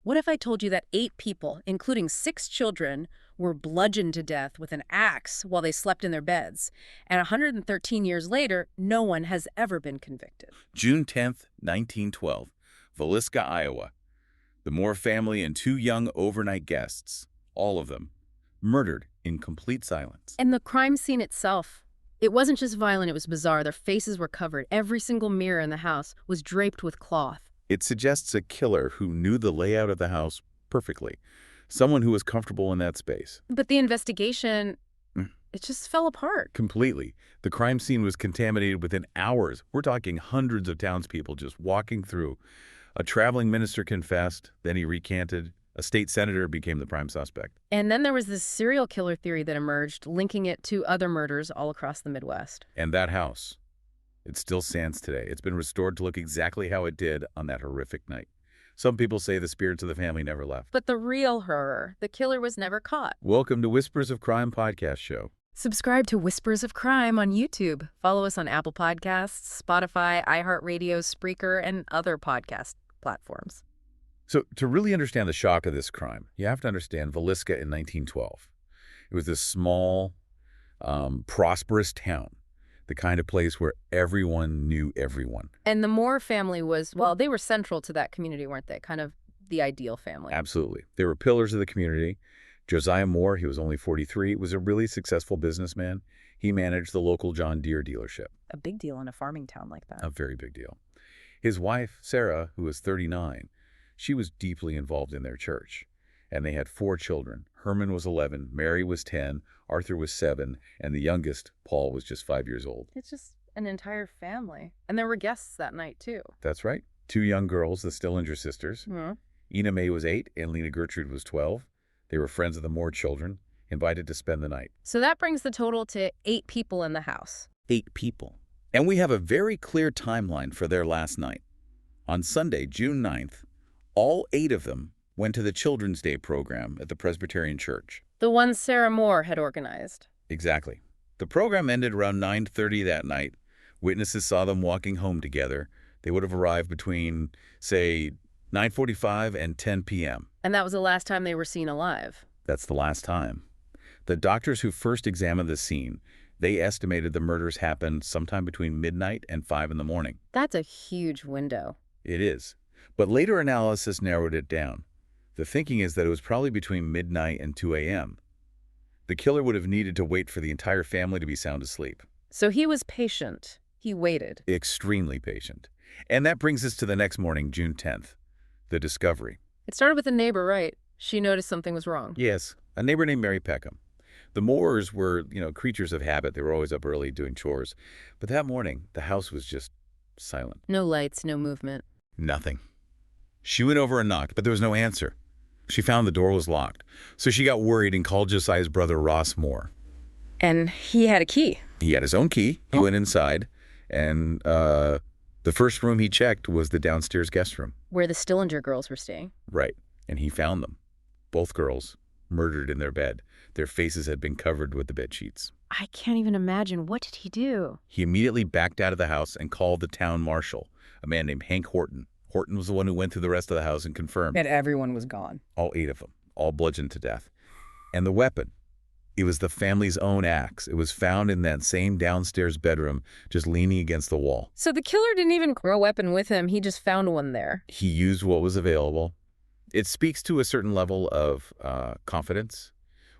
What if I told you that 8 people, including 6 children, were bludgeoned to death with an axe while they slept in their beds, and 113 years later, no one has ever been convicted? June 10th, 1912, Villisca, Iowa. The Moore family and 2 young overnight guests, all of them, murdered in complete silence. And the crime scene itself, it wasn't just violent, it was bizarre. Their faces were covered. Every single mirror in the house was draped with cloth. It suggests a killer who knew the layout of the house perfectly, someone who was comfortable in that space. But the investigation, it just fell apart. Completely. The crime scene was contaminated within hours. We're talking hundreds of townspeople just walking through. A traveling minister confessed, then he recanted. A state senator became the prime suspect. And then there was this serial killer theory that emerged, linking it to other murders all across the Midwest. And that house, it still stands today. It's been restored to look exactly how it did on that horrific night. Some people say the spirits of the family never left. But the real horror, the killer was never caught. Welcome to Whispers of Crime podcast show. Subscribe to Whispers of Crime on YouTube. Follow us on Apple Podcasts, Spotify, iHeartRadio, Spreaker, and other podcast platforms. So to really understand the shock of this crime, you have to understand Villisca in 1912. It was this small, prosperous town, the kind of place where everyone knew everyone. And the Moore family was, well, they were central to that community, weren't they? Kind of the ideal family. Absolutely. They were pillars of the community. Josiah Moore, he was only 43, was a really successful businessman. He managed the local John Deere dealership. A big deal in a farming town like that. A very big deal. His wife, Sarah, who was 39, she was deeply involved in their church. And they had 4 children. Herman was 11, Mary was 10, Arthur was 7, and the youngest, Paul, was just 5 years old. It's just an entire family. And there were guests that night, too. That's right. 2 young girls, the Stillinger sisters. Ina May was 8 and Lena Gertrude was 12. They were friends of the Moore children, invited to spend the night. So that brings the total to 8 people in the house. 8 people. And we have a very clear timeline for their last night. On Sunday, June 9th, all 8 of them went to the Children's Day program at the Presbyterian Church. The one Sarah Moore had organized. Exactly. The program ended around 9:30 that night. Witnesses saw them walking home together. They would have arrived between, say, 9:45 and 10 p.m. And that was the last time they were seen alive. That's the last time. The doctors who first examined the scene, they estimated the murders happened sometime between midnight and 5 in the morning. That's a huge window. It is. But later analysis narrowed it down. The thinking is that it was probably between midnight and 2 a.m. The killer would have needed to wait for the entire family to be sound asleep. So he was patient. He waited. Extremely patient. And that brings us to the next morning, June 10th, the discovery. It started with a neighbor, right? She noticed something was wrong. Yes, a neighbor named Mary Peckham. The Moores were, creatures of habit. They were always up early doing chores. But that morning, the house was just silent. No lights, no movement. Nothing. She went over and knocked, but there was no answer. She found the door was locked. So she got worried and called Josiah's brother, Ross Moore. And he had a key. He had his own key. He went inside, and the first room he checked was the downstairs guest room. Where the Stillinger girls were staying. Right. And he found them. Both girls murdered in their bed. Their faces had been covered with the bed sheets. I can't even imagine. What did he do? He immediately backed out of the house and called the town marshal, a man named Hank Horton. Horton was the one who went through the rest of the house and confirmed. And everyone was gone. All 8 of them, all bludgeoned to death. And the weapon, it was the family's own axe. It was found in that same downstairs bedroom, just leaning against the wall. So the killer didn't even grow a weapon with him. He just found one there. He used what was available. It speaks to a certain level of confidence,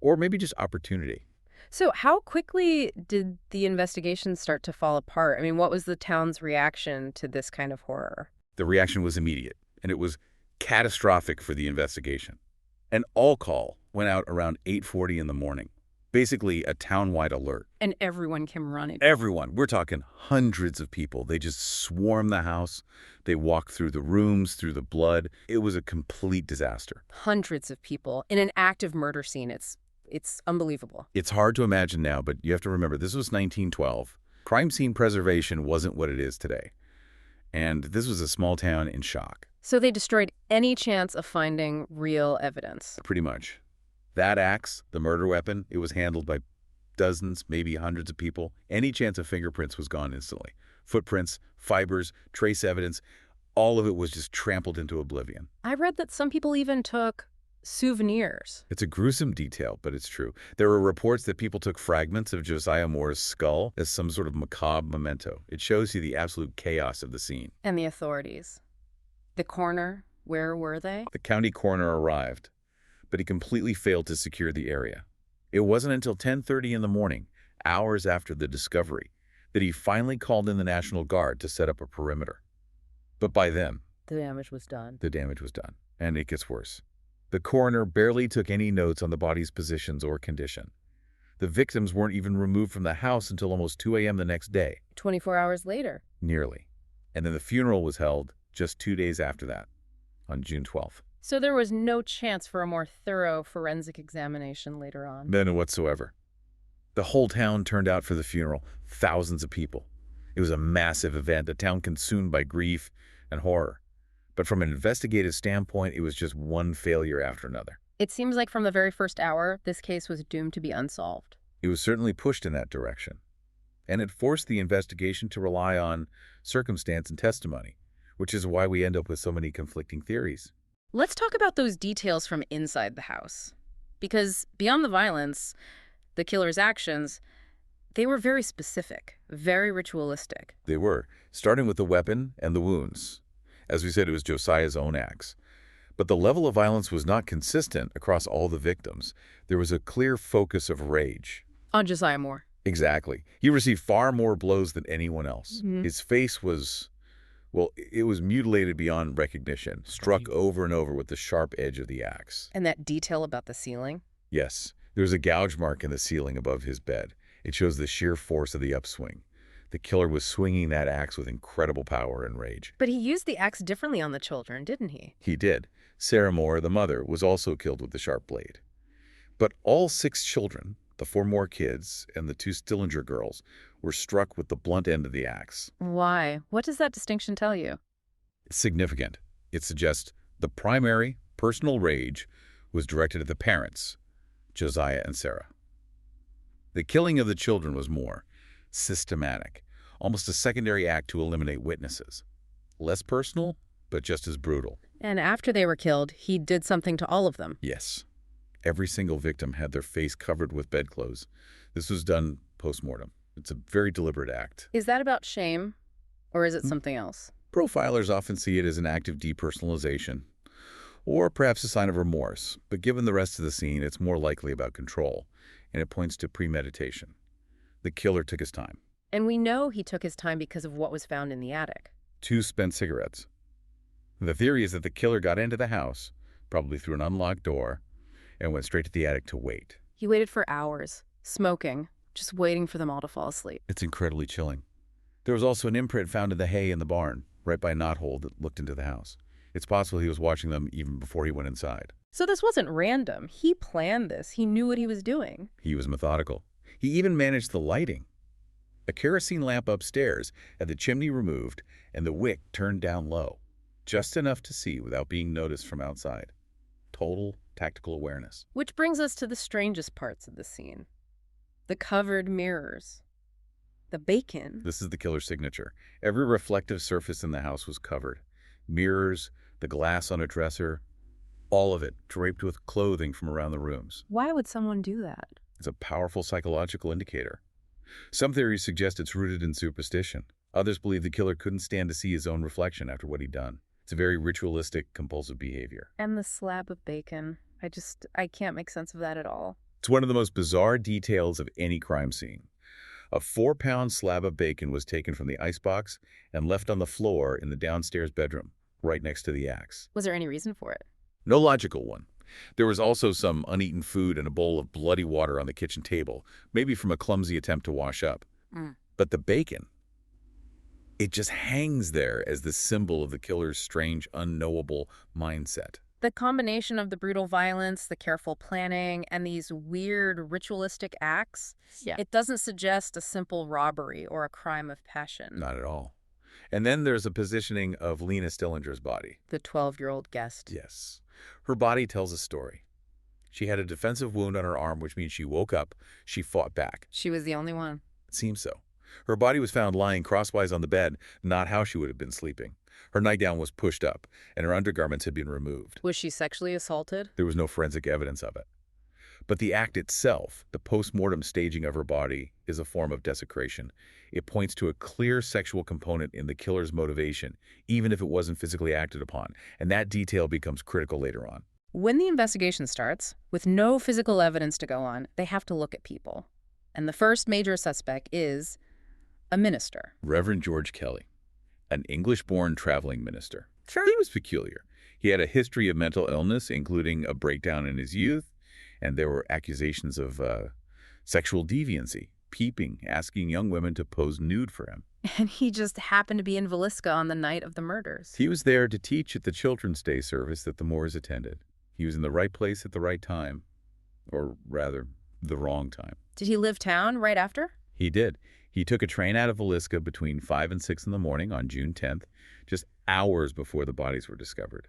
or maybe just opportunity. So how quickly did the investigation start to fall apart? I mean, what was the town's reaction to this kind of horror? The reaction was immediate, and it was catastrophic for the investigation. An all call went out around 8:40 in the morning. Basically, a town-wide alert. And everyone came running. Everyone. We're talking hundreds of people. They just swarmed the house. They walked through the rooms, through the blood. It was a complete disaster. Hundreds of people in an active murder scene. It's unbelievable. It's hard to imagine now, but you have to remember, this was 1912. Crime scene preservation wasn't what it is today. And this was a small town in shock. So they destroyed any chance of finding real evidence. Pretty much. That axe, the murder weapon, it was handled by dozens, maybe hundreds of people. Any chance of fingerprints was gone instantly. Footprints, fibers, trace evidence, All of it was just trampled into oblivion. I read that some people even took souvenirs. It's a gruesome detail, but it's true. There were reports that people took fragments of Josiah Moore's skull as some sort of macabre memento. It shows you the absolute chaos of the scene. And the authorities. The coroner, where were they? The county coroner arrived, but he completely failed to secure the area. It wasn't until 10:30 in the morning, hours after the discovery, that he finally called in the National Guard to set up a perimeter. But by then, The damage was done. the damage was done, and it gets worse. The coroner barely took any notes on the body's positions or condition. The victims weren't even removed from the house until almost 2 a.m. the next day. 24 hours later. Nearly. And then the funeral was held just 2 days after that, on June 12th. So there was no chance for a more thorough forensic examination later on. None whatsoever. The whole town turned out for the funeral, thousands of people. It was a massive event, a town consumed by grief and horror. But from an investigative standpoint, it was just one failure after another. It seems like from the very first hour, this case was doomed to be unsolved. It was certainly pushed in that direction. And it forced the investigation to rely on circumstance and testimony, which is why we end up with so many conflicting theories. Let's talk about those details from inside the house. Because beyond the violence, the killer's actions, they were very specific, very ritualistic. They were, starting with the weapon and the wounds. As we said, it was Josiah's own axe. But the level of violence was not consistent across all the victims. There was a clear focus of rage. On Josiah Moore. Exactly. He received far more blows than anyone else. His face was, well, it was mutilated beyond recognition, struck over and over with the sharp edge of the axe. And that detail about the ceiling? Yes, there was a gouge mark in the ceiling above his bed. It shows the sheer force of the upswing. The killer was swinging that axe with incredible power and rage. But he used the axe differently on the children, didn't he? He did. Sarah Moore, the mother, was also killed with the sharp blade. But all 6 children, the 4 Moore kids and the 2 Stillinger girls, were struck with the blunt end of the axe. Why? What does that distinction tell you? It's significant. It suggests the primary personal rage was directed at the parents, Josiah and Sarah. The killing of the children was more systematic, almost a secondary act to eliminate witnesses. Less personal, but just as brutal. And after they were killed, he did something to all of them. Yes. Every single victim had their face covered with bedclothes. This was done post-mortem. It's a very deliberate act. Is that about shame, or is it something else? Profilers often see it as an act of depersonalization, or perhaps a sign of remorse. But given the rest of the scene, it's more likely about control, and it points to premeditation. The killer took his time. And we know he took his time because of what was found in the attic. 2 spent cigarettes. The theory is that the killer got into the house, probably through an unlocked door, and went straight to the attic to wait. He waited for hours, smoking, just waiting for them all to fall asleep. It's incredibly chilling. There was also an imprint found in the hay in the barn, right by a knothole that looked into the house. It's possible he was watching them even before he went inside. So this wasn't random. He planned this. He knew what he was doing. He was methodical. He even managed the lighting. A kerosene lamp upstairs had the chimney removed and the wick turned down low, just enough to see without being noticed from outside. Total tactical awareness. Which brings us to the strangest parts of the scene. The covered mirrors. The bacon. This is the killer's signature. Every reflective surface in the house was covered. Mirrors, the glass on a dresser, all of it draped with clothing from around the rooms. Why would someone do that? It's a powerful psychological indicator. Some theories suggest it's rooted in superstition. Others believe the killer couldn't stand to see his own reflection after what he'd done. It's a very ritualistic, compulsive behavior. And the slab of bacon. I can't make sense of that at all. It's one of the most bizarre details of any crime scene. A 4-pound slab of bacon was taken from the icebox and left on the floor in the downstairs bedroom, right next to the axe. Was there any reason for it? No logical one. There was also some uneaten food and a bowl of bloody water on the kitchen table, maybe from a clumsy attempt to wash up. But the bacon, it just hangs there as the symbol of the killer's strange, unknowable mindset. The combination of the brutal violence, the careful planning, and these weird ritualistic acts, it doesn't suggest a simple robbery or a crime of passion. Not at all. And then there's a positioning of Lena Stillinger's body. The 12-year-old guest. Yes. Her body tells a story. She had a defensive wound on her arm, which means she woke up, she fought back. She was the only one. It seems so. Her body was found lying crosswise on the bed, not how she would have been sleeping. Her nightgown was pushed up, and her undergarments had been removed. Was she sexually assaulted? There was no forensic evidence of it. But the act itself, the post-mortem staging of her body, is a form of desecration. It points to a clear sexual component in the killer's motivation, even if it wasn't physically acted upon, and that detail becomes critical later on. When the investigation starts, with no physical evidence to go on, they have to look at people. And the first major suspect is a minister. Reverend George Kelly, an English-born traveling minister. Sure. He was peculiar. He had a history of mental illness, including a breakdown in his youth, and there were accusations of sexual deviancy, peeping, asking young women to pose nude for him. And he just happened to be in Villisca on the night of the murders. He was there to teach at the Children's Day service that the Moores attended. He was in the right place at the right time, or rather, the wrong time. Did he leave town right after? He did. He took a train out of Villisca between 5 and 6 in the morning on June 10th, just hours before the bodies were discovered.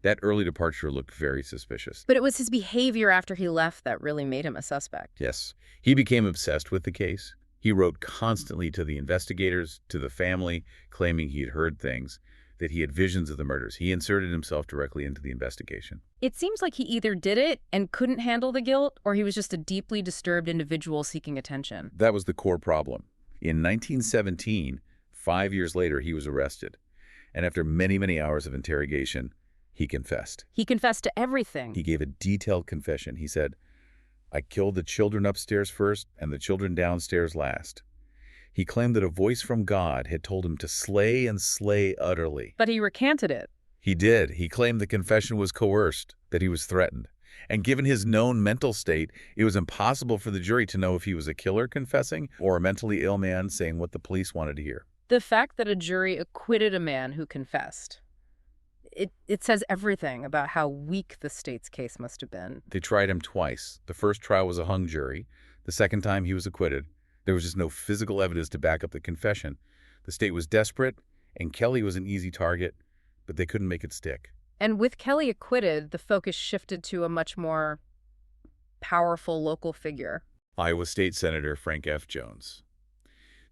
That early departure looked very suspicious. But it was his behavior after he left that really made him a suspect. Yes. He became obsessed with the case. He wrote constantly to the investigators, to the family, claiming he had heard things, that he had visions of the murders. He inserted himself directly into the investigation. It seems like he either did it and couldn't handle the guilt, or he was just a deeply disturbed individual seeking attention. That was the core problem. In 1917, 5 years later, he was arrested. And after many, many hours of interrogation, he confessed. He confessed to everything. He gave a detailed confession. He said, "I killed the children upstairs first and the children downstairs last." He claimed that a voice from God had told him to slay and slay utterly. But he recanted it. He did. He claimed the confession was coerced, that he was threatened. And given his known mental state, it was impossible for the jury to know if he was a killer confessing or a mentally ill man saying what the police wanted to hear. The fact that a jury acquitted a man who confessed, it says everything about how weak the state's case must have been. They tried him twice. The first trial was a hung jury. The second time he was acquitted. There was just no physical evidence to back up the confession. The state was desperate, and Kelly was an easy target, but they couldn't make it stick. And with Kelly acquitted, the focus shifted to a much more powerful local figure. Iowa State Senator Frank F. Jones.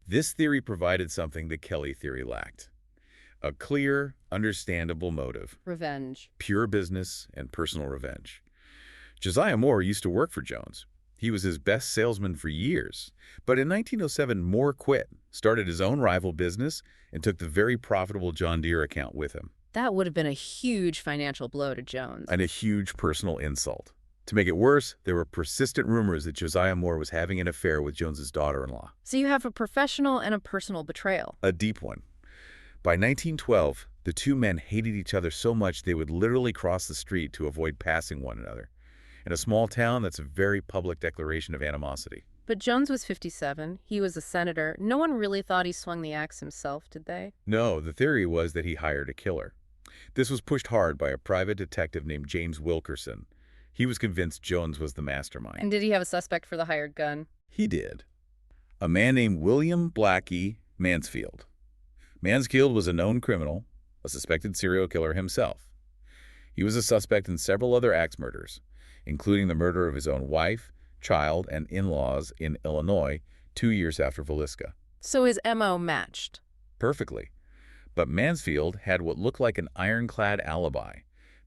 This theory provided something the Kelly theory lacked. A clear, understandable motive. Revenge. Pure business and personal revenge. Josiah Moore used to work for Jones. He was his best salesman for years. But in 1907, Moore quit, started his own rival business, and took the very profitable John Deere account with him. That would have been a huge financial blow to Jones. And a huge personal insult. To make it worse, there were persistent rumors that Josiah Moore was having an affair with Jones's daughter-in-law. So you have a professional and a personal betrayal. A deep one. By 1912, the two men hated each other so much they would literally cross the street to avoid passing one another. In a small town, that's a very public declaration of animosity. But Jones was 57. He was a senator. No one really thought he swung the axe himself, did they? No, the theory was that he hired a killer. This was pushed hard by a private detective named James Wilkerson. He was convinced Jones was the mastermind. And did he have a suspect for the hired gun? He did. A man named William Blackie Mansfield. Mansfield was a known criminal, a suspected serial killer himself. He was a suspect in several other axe murders, including the murder of his own wife, child, and in-laws in Illinois 2 years after Villisca. So his M.O. matched. Perfectly. But Mansfield had what looked like an ironclad alibi.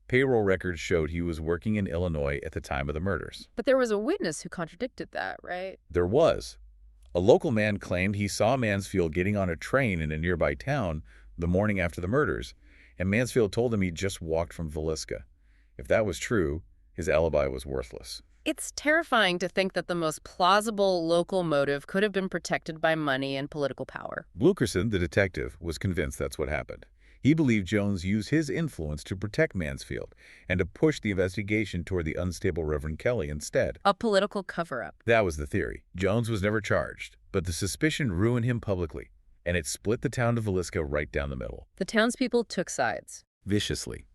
Payroll records showed he was working in Illinois at the time of the murders. But there was a witness who contradicted that, right? There was. A local man claimed he saw Mansfield getting on a train in a nearby town the morning after the murders, and Mansfield told him he just walked from Villisca. If that was true, his alibi was worthless. It's terrifying to think that the most plausible local motive could have been protected by money and political power. Wilkerson, the detective, was convinced that's what happened. He believed Jones used his influence to protect Mansfield and to push the investigation toward the unstable Reverend Kelly instead. A political cover-up. That was the theory. Jones was never charged, but the suspicion ruined him publicly, and it split the town of Villisca right down the middle. The townspeople took sides. Viciously.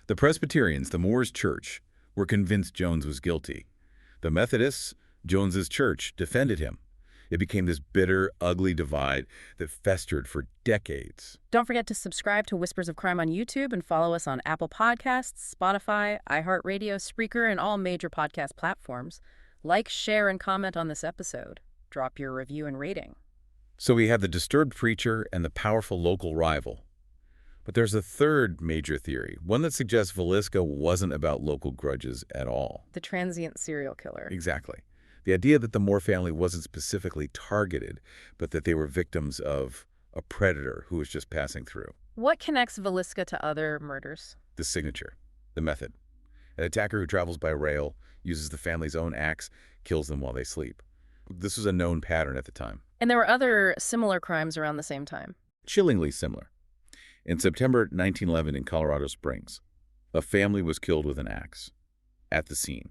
The Presbyterians, the Moores Church, were convinced Jones was guilty. The Methodists, Jones's church, defended him. It became this bitter, ugly divide that festered for decades. Don't forget to subscribe to Whispers of Crime on YouTube and follow us on Apple Podcasts, Spotify, iHeartRadio, Spreaker, and all major podcast platforms. Like, share, and comment on this episode. Drop your review and rating. So we have the disturbed preacher and the powerful local rival. But there's a third major theory, one that suggests Villisca wasn't about local grudges at all. The transient serial killer. Exactly. The idea that the Moore family wasn't specifically targeted, but that they were victims of a predator who was just passing through. What connects Villisca to other murders? The signature, the method. An attacker who travels by rail, uses the family's own axe, kills them while they sleep. This was a known pattern at the time. And there were other similar crimes around the same time. Chillingly similar. In September 1911 in Colorado Springs, a family was killed with an axe. At the scene.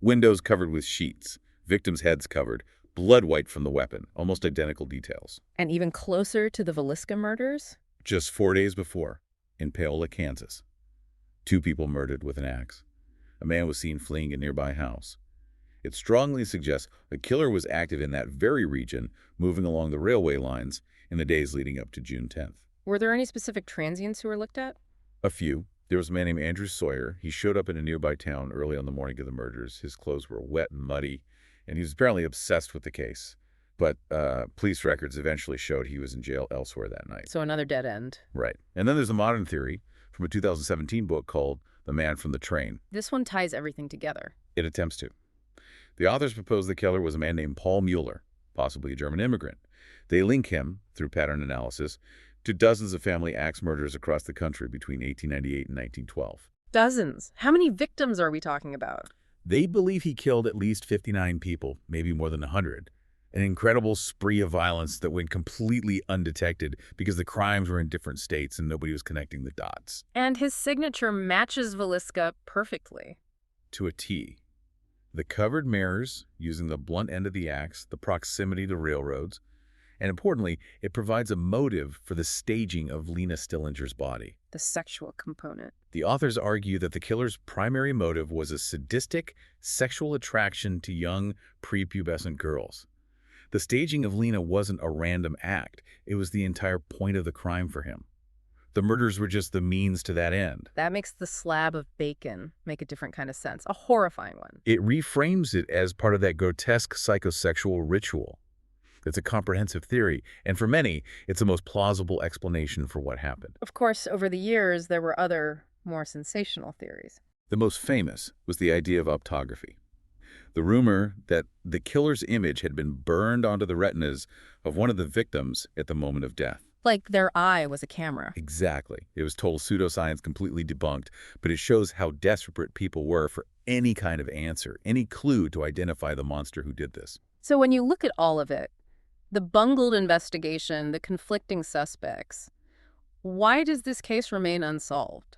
Windows covered with sheets, victims' heads covered, blood white from the weapon, almost identical details. And even closer to the Villisca murders? Just 4 days before, in Paola, Kansas, 2 people murdered with an axe. A man was seen fleeing a nearby house. It strongly suggests the killer was active in that very region, moving along the railway lines in the days leading up to June 10th. Were there any specific transients who were looked at? A few. There was a man named Andrew Sawyer. He showed up in a nearby town early on the morning of the murders. His clothes were wet and muddy, and he was apparently obsessed with the case. But police records eventually showed he was in jail elsewhere that night. So another dead end. Right. And then there's a modern theory from a 2017 book called The Man from the Train. This one ties everything together. It attempts to. The authors propose the killer was a man named Paul Mueller, possibly a German immigrant. They link him, through pattern analysis, to dozens of family axe murders across the country between 1898 and 1912. Dozens. How many victims are we talking about? They believe he killed at least 59 people, maybe more than 100. An incredible spree of violence that went completely undetected because the crimes were in different states and nobody was connecting the dots. And his signature matches Villisca perfectly. To a T. The covered mirrors, using the blunt end of the axe, the proximity to railroads, and importantly, it provides a motive for the staging of Lena Stillinger's body. The sexual component. The authors argue that the killer's primary motive was a sadistic sexual attraction to young, prepubescent girls. The staging of Lena wasn't a random act. It was the entire point of the crime for him. The murders were just the means to that end. That makes the slab of bacon make a different kind of sense, a horrifying one. It reframes it as part of that grotesque psychosexual ritual. It's a comprehensive theory, and for many, it's the most plausible explanation for what happened. Of course, over the years, there were other, more sensational theories. The most famous was the idea of optography. The rumor that the killer's image had been burned onto the retinas of one of the victims at the moment of death. Like their eye was a camera. Exactly. It was total pseudoscience, completely debunked, but it shows how desperate people were for any kind of answer, any clue to identify the monster who did this. So when you look at all of it, the bungled investigation, the conflicting suspects, why does this case remain unsolved?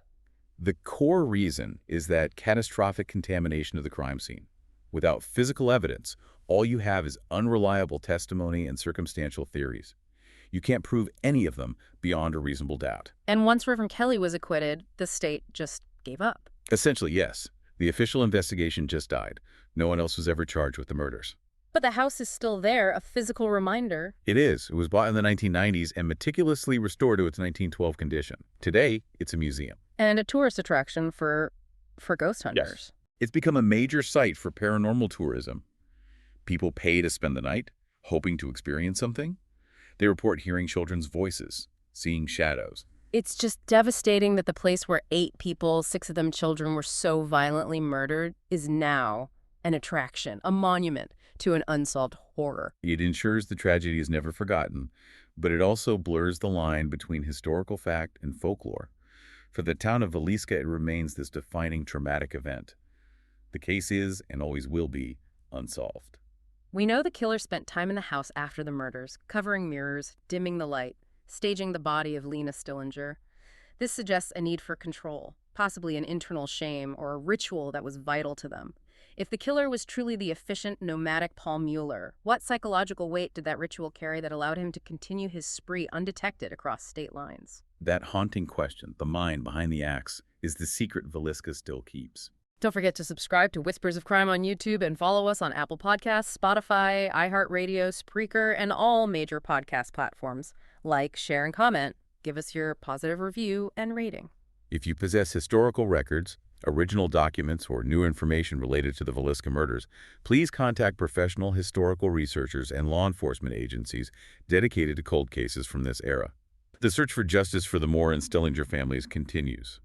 The core reason is that catastrophic contamination of the crime scene. Without physical evidence, all you have is unreliable testimony and circumstantial theories. You can't prove any of them beyond a reasonable doubt. And once Reverend Kelly was acquitted, the state just gave up. Essentially, yes. The official investigation just died. No one else was ever charged with the murders. But the house is still there, a physical reminder. It is. It was bought in the 1990s and meticulously restored to its 1912 condition. Today, it's a museum. And a tourist attraction for ghost hunters. Yes. It's become a major site for paranormal tourism. People pay to spend the night, hoping to experience something. They report hearing children's voices, seeing shadows. It's just devastating that the place where 8 people, 6 of them children, were so violently murdered is now an attraction, a monument to an unsolved horror. It ensures the tragedy is never forgotten, but it also blurs the line between historical fact and folklore. For the town of Villisca, it remains this defining traumatic event. The case is, and always will be, unsolved. We know the killer spent time in the house after the murders, covering mirrors, dimming the light, staging the body of Lena Stillinger. This suggests a need for control, possibly an internal shame or a ritual that was vital to them. If the killer was truly the efficient, nomadic Paul Mueller, what psychological weight did that ritual carry that allowed him to continue his spree undetected across state lines? That haunting question, the mind behind the axe, is the secret Villisca still keeps. Don't forget to subscribe to Whispers of Crime on YouTube and follow us on Apple Podcasts, Spotify, iHeartRadio, Spreaker, and all major podcast platforms. Like, share, and comment. Give us your positive review and rating. If you possess historical records, original documents, or new information related to the Villisca murders, please contact professional historical researchers and law enforcement agencies dedicated to cold cases from this era. The search for justice for the Moore and Stillinger families continues.